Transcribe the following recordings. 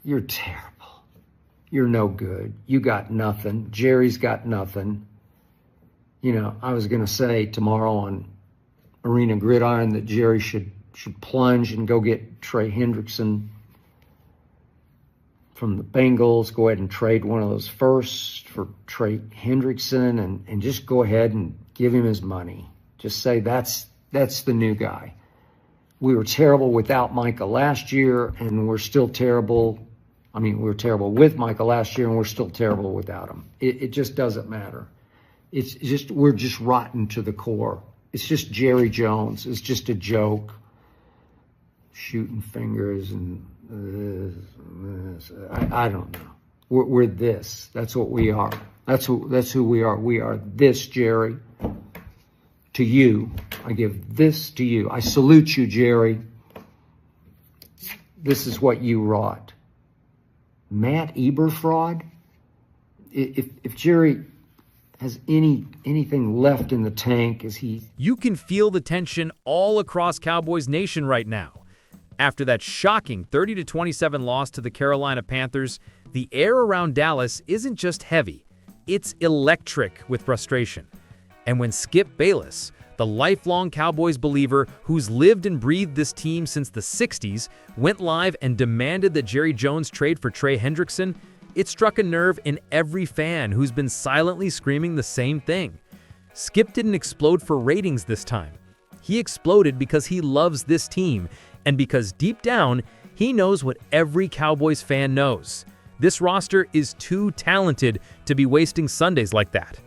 You're terrible. You're no good. You got nothing. Jerry's got nothing. You know, I was going to say tomorrow on Arena Gridiron that Jerry should plunge and go get Trey Hendrickson from the Bengals, go ahead and trade one of those firsts for Trey Hendrickson and just go ahead and give him his money. Just say that's the new guy. We were terrible without Micah last year, and we're still terrible. I mean, we were terrible with Micah last year, and we're still terrible without him. It just doesn't matter. It's just, we're just rotten to the core. It's just Jerry Jones. It's just a joke. Shooting fingers and I don't know. We're this. That's what we are. That's who we are. We are this, Jerry. To you, I give this to you. I salute you, Jerry. This is what you wrought. Matt Eberfraud. If Jerry has anything left in the tank, is he? You can feel the tension all across Cowboys Nation right now. After that shocking 30-27 loss to the Carolina Panthers, the air around Dallas isn't just heavy, it's electric with frustration. And when Skip Bayless, the lifelong Cowboys believer who's lived and breathed this team since the 60s, went live and demanded that Jerry Jones trade for Trey Hendrickson, it struck a nerve in every fan who's been silently screaming the same thing. Skip didn't explode for ratings this time. He exploded because he loves this team, and because deep down, he knows what every Cowboys fan knows. This roster is too talented to be wasting Sundays like that.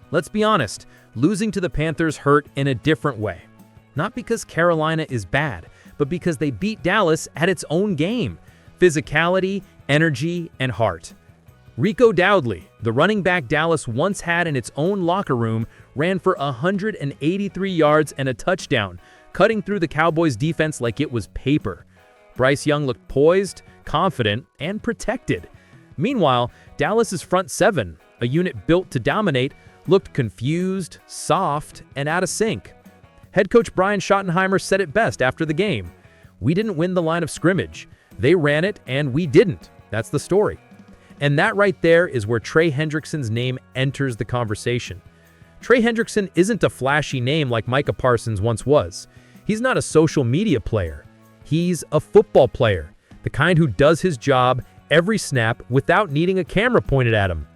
Let's be honest, losing to the Panthers hurt in a different way. Not because Carolina is bad, but because they beat Dallas at its own game. Physicality, energy, and heart. Rico Dowdley, the running back Dallas once had in its own locker room, ran for 183 yards and a touchdown, cutting through the Cowboys' defense like it was paper. Bryce Young looked poised, confident, and protected. Meanwhile, Dallas's front seven, a unit built to dominate, looked confused, soft, and out of sync. Head coach Brian Schottenheimer said it best after the game. "We didn't win the line of scrimmage. They ran it, and we didn't. That's the story." And that right there is where Trey Hendrickson's name enters the conversation. Trey Hendrickson isn't a flashy name like Micah Parsons once was. He's not a social media player. He's a football player, the kind who does his job every snap without needing a camera pointed at him.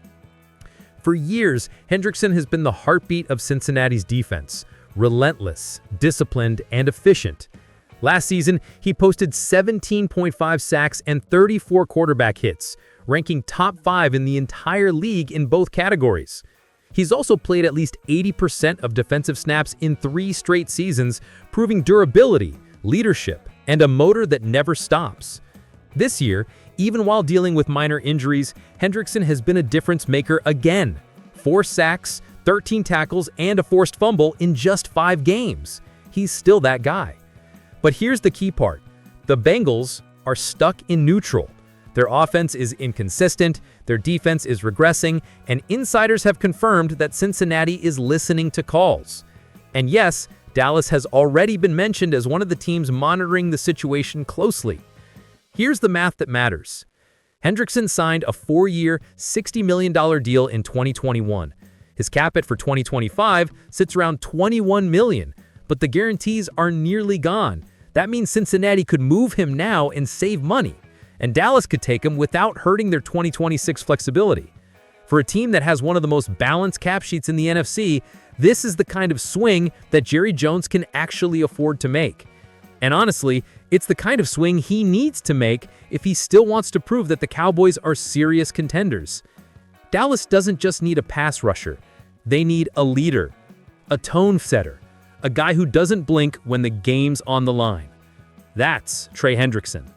For years, Hendrickson has been the heartbeat of Cincinnati's defense, relentless, disciplined, and efficient. Last season, he posted 17.5 sacks and 34 quarterback hits, ranking top 5 in the entire league in both categories. He's also played at least 80% of defensive snaps in 3 straight seasons, proving durability, leadership, and a motor that never stops. This year, even while dealing with minor injuries, Hendrickson has been a difference maker again. 4 sacks, 13 tackles, and a forced fumble in just 5 games. He's still that guy. But here's the key part. The Bengals are stuck in neutral. Their offense is inconsistent, their defense is regressing, and insiders have confirmed that Cincinnati is listening to calls. And yes, Dallas has already been mentioned as one of the teams monitoring the situation closely. Here's the math that matters. Hendrickson signed a 4-year, $60 million deal in 2021. His cap hit for 2025 sits around $21 million, but the guarantees are nearly gone. That means Cincinnati could move him now and save money, and Dallas could take him without hurting their 2026 flexibility. For a team that has one of the most balanced cap sheets in the NFC, this is the kind of swing that Jerry Jones can actually afford to make. And honestly, it's the kind of swing he needs to make if he still wants to prove that the Cowboys are serious contenders. Dallas doesn't just need a pass rusher. They need a leader, a tone setter, a guy who doesn't blink when the game's on the line. That's Trey Hendrickson.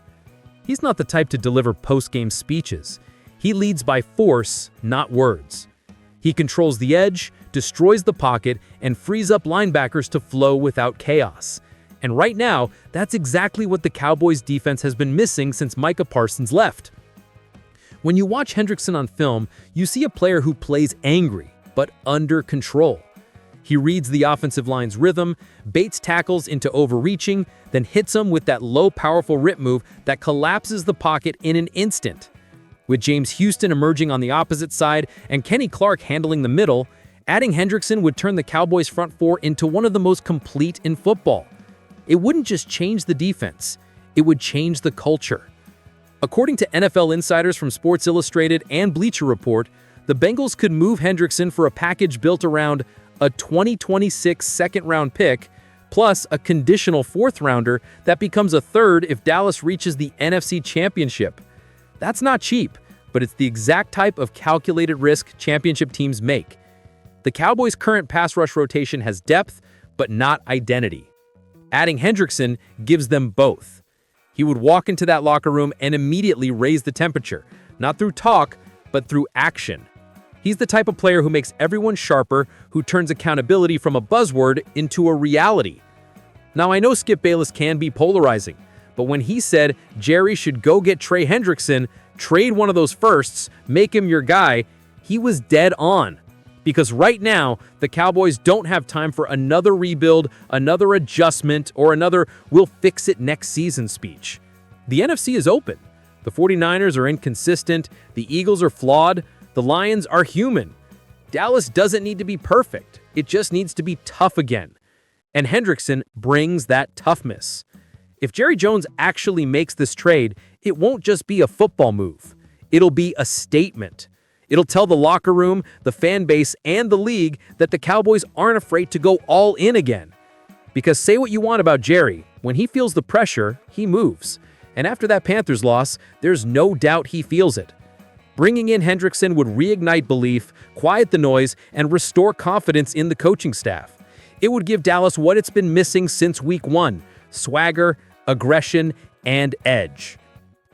He's not the type to deliver post-game speeches. He leads by force, not words. He controls the edge, destroys the pocket, and frees up linebackers to flow without chaos. And right now, that's exactly what the Cowboys' defense has been missing since Micah Parsons left. When you watch Hendrickson on film, you see a player who plays angry, but under control. He reads the offensive line's rhythm, baits tackles into overreaching, then hits them with that low, powerful rip move that collapses the pocket in an instant. With James Houston emerging on the opposite side and Kenny Clark handling the middle, adding Hendrickson would turn the Cowboys' front four into one of the most complete in football. It wouldn't just change the defense, it would change the culture. According to NFL insiders from Sports Illustrated and Bleacher Report, the Bengals could move Hendrickson for a package built around a 2026 second-round pick, plus a conditional fourth-rounder that becomes a third if Dallas reaches the NFC Championship. That's not cheap, but it's the exact type of calculated risk championship teams make. The Cowboys' current pass rush rotation has depth, but not identity. Adding Hendrickson gives them both. He would walk into that locker room and immediately raise the temperature, not through talk, but through action. He's the type of player who makes everyone sharper, who turns accountability from a buzzword into a reality. Now, I know Skip Bayless can be polarizing, but when he said Jerry should go get Trey Hendrickson, trade one of those firsts, make him your guy, he was dead on. Because right now, the Cowboys don't have time for another rebuild, another adjustment, or another "we'll fix it next season" speech. The NFC is open. The 49ers are inconsistent, the Eagles are flawed, the Lions are human. Dallas doesn't need to be perfect. It just needs to be tough again. And Hendrickson brings that toughness. If Jerry Jones actually makes this trade, it won't just be a football move. It'll be a statement. It'll tell the locker room, the fan base, and the league that the Cowboys aren't afraid to go all in again. Because say what you want about Jerry, when he feels the pressure, he moves. And after that Panthers loss, there's no doubt he feels it. Bringing in Hendrickson would reignite belief, quiet the noise, and restore confidence in the coaching staff. It would give Dallas what it's been missing since week 1: swagger, aggression, and edge.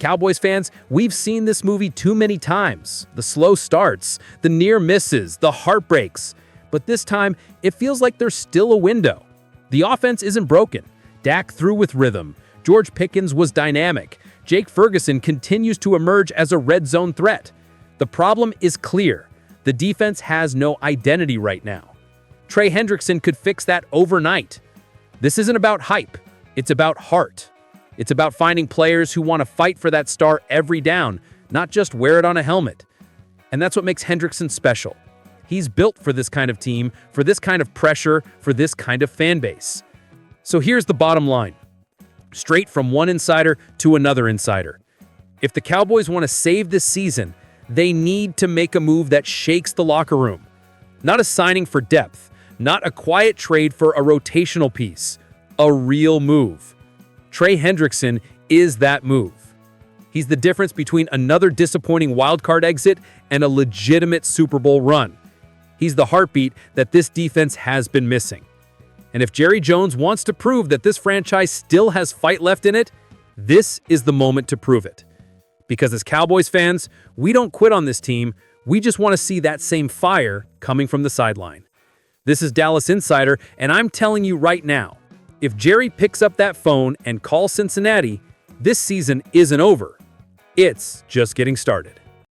Cowboys fans, we've seen this movie too many times. The slow starts, the near misses, the heartbreaks. But this time, it feels like there's still a window. The offense isn't broken. Dak threw with rhythm. George Pickens was dynamic. Jake Ferguson continues to emerge as a red zone threat. The problem is clear. The defense has no identity right now. Trey Hendrickson could fix that overnight. This isn't about hype. It's about heart. It's about finding players who want to fight for that star every down, not just wear it on a helmet. And that's what makes Hendrickson special. He's built for this kind of team, for this kind of pressure, for this kind of fan base. So here's the bottom line. Straight from one insider to another insider. If the Cowboys want to save this season, they need to make a move that shakes the locker room. Not a signing for depth, not a quiet trade for a rotational piece. A real move. Trey Hendrickson is that move. He's the difference between another disappointing wildcard exit and a legitimate Super Bowl run. He's the heartbeat that this defense has been missing. And if Jerry Jones wants to prove that this franchise still has fight left in it, this is the moment to prove it. Because as Cowboys fans, we don't quit on this team. We just want to see that same fire coming from the sideline. This is Dallas Insider, and I'm telling you right now, if Jerry picks up that phone and calls Cincinnati, this season isn't over. It's just getting started.